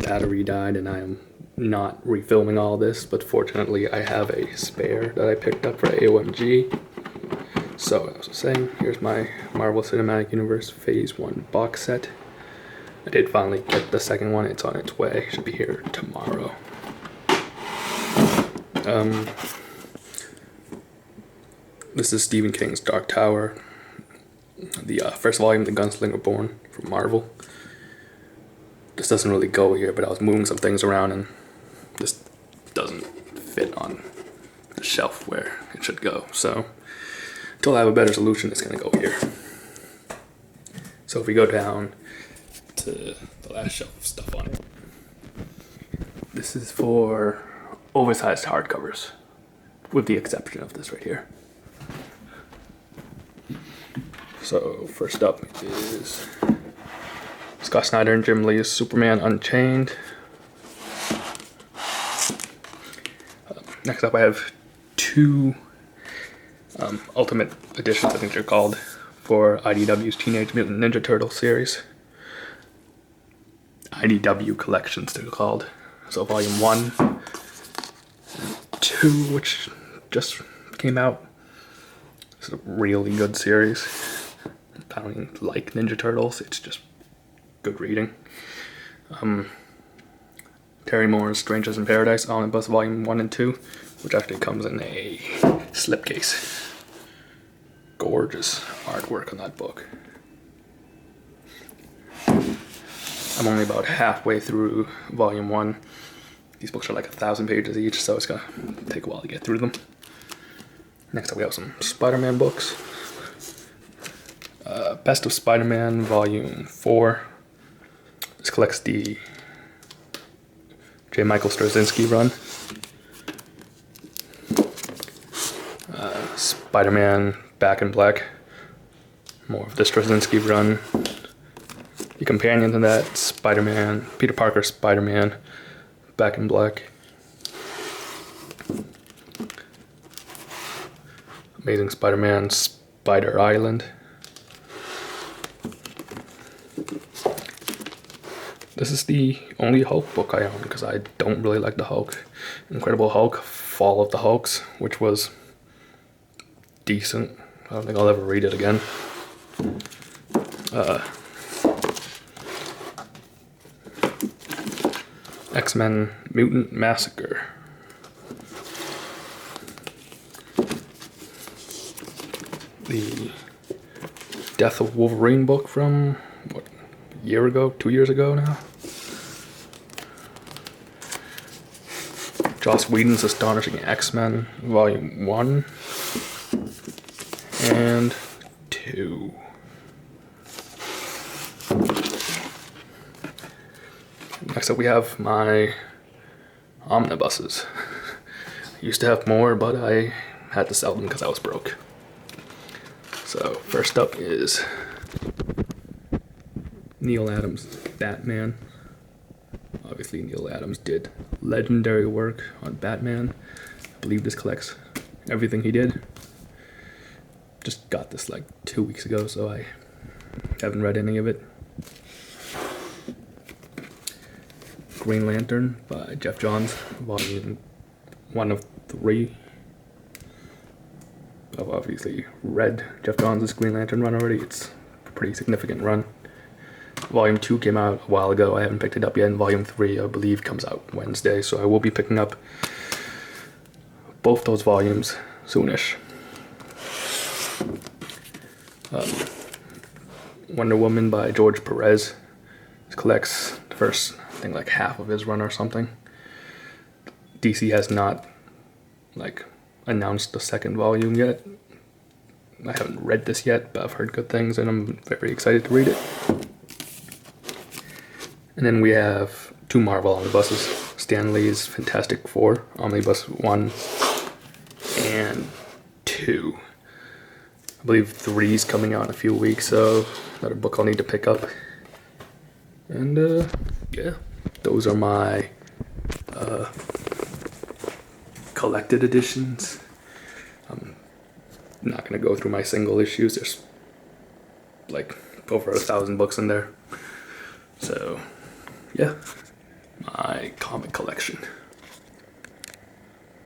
battery died and I am not refilming all this, but fortunately I have a spare that I picked up for AOMG. So as I was saying, here's my Marvel Cinematic Universe Phase 1 box set. I did finally get the second one, it's on its way, should be here tomorrow. This is Stephen King's Dark Tower, the first volume, The Gunslinger Born from Marvel. This doesn't really go here, but I was moving some things around and this doesn't fit on the shelf where it should go. So until I have a better solution, it's gonna go here. So if we go down to the last shelf of stuff on it, this is for oversized hardcovers, with the exception of this right here. So first up is Scott Snyder and Jim Lee's Superman Unchained. Next up I have two Ultimate Editions, I think they're called, for IDW's Teenage Mutant Ninja Turtle series. IDW collections they're called. So volume 1 and 2, which just came out. It's a really good series. I don't even like Ninja Turtles, it's just good reading. Terry Moore's Strangers in Paradise Omnibus Volume 1 and 2, which actually comes in a slipcase. Gorgeous artwork on that book. I'm only about halfway through Volume 1. These books are like 1,000 pages each, so it's gonna take a while to get through them. Next up we have some Spider-Man books. Best of Spider-Man Volume 4. This collects the J. Michael Straczynski run. Spider-Man Back in Black. More of the Straczynski run. The companion to that, Spider-Man, Peter Parker Spider-Man Back in Black. Amazing Spider-Man Spider Island. This is the only Hulk book I own because I don't really like the Hulk. Incredible Hulk, Fall of the Hulks, which was decent. I don't think I'll ever read it again. X-Men Mutant Massacre. The Death of Wolverine book from, what, a year ago? 2 years ago now? Joss Whedon's Astonishing X-Men Volume 1 and 2. Next up we have my omnibuses. I used to have more, but I had to sell them because I was broke. So first up is Neil Adams' Batman. Obviously Neil Adams did legendary work on Batman. I believe this collects everything he did. Just got this like 2 weeks ago, so I haven't read any of it. Green Lantern by Jeff Johns, Volume 1 of 3. I've obviously read Jeff Johns' Green Lantern run already. It's a pretty significant run. Volume 2 came out a while ago. I haven't picked it up yet, and Volume 3, I believe, comes out Wednesday, so I will be picking up both those volumes soonish. Wonder Woman by George Perez. This collects the first, I think, like half of his run or something. DC has not, like, announced the second volume yet. I haven't read this yet, but I've heard good things, and I'm very excited to read it. And then we have two Marvel omnibuses. Stan Lee's Fantastic Four, Omnibus 1 and 2. I believe 3's coming out in a few weeks, so another book I'll need to pick up. And yeah, those are my collected editions. I'm not gonna go through my single issues. There's like over 1,000 books in there. So yeah, my comic collection.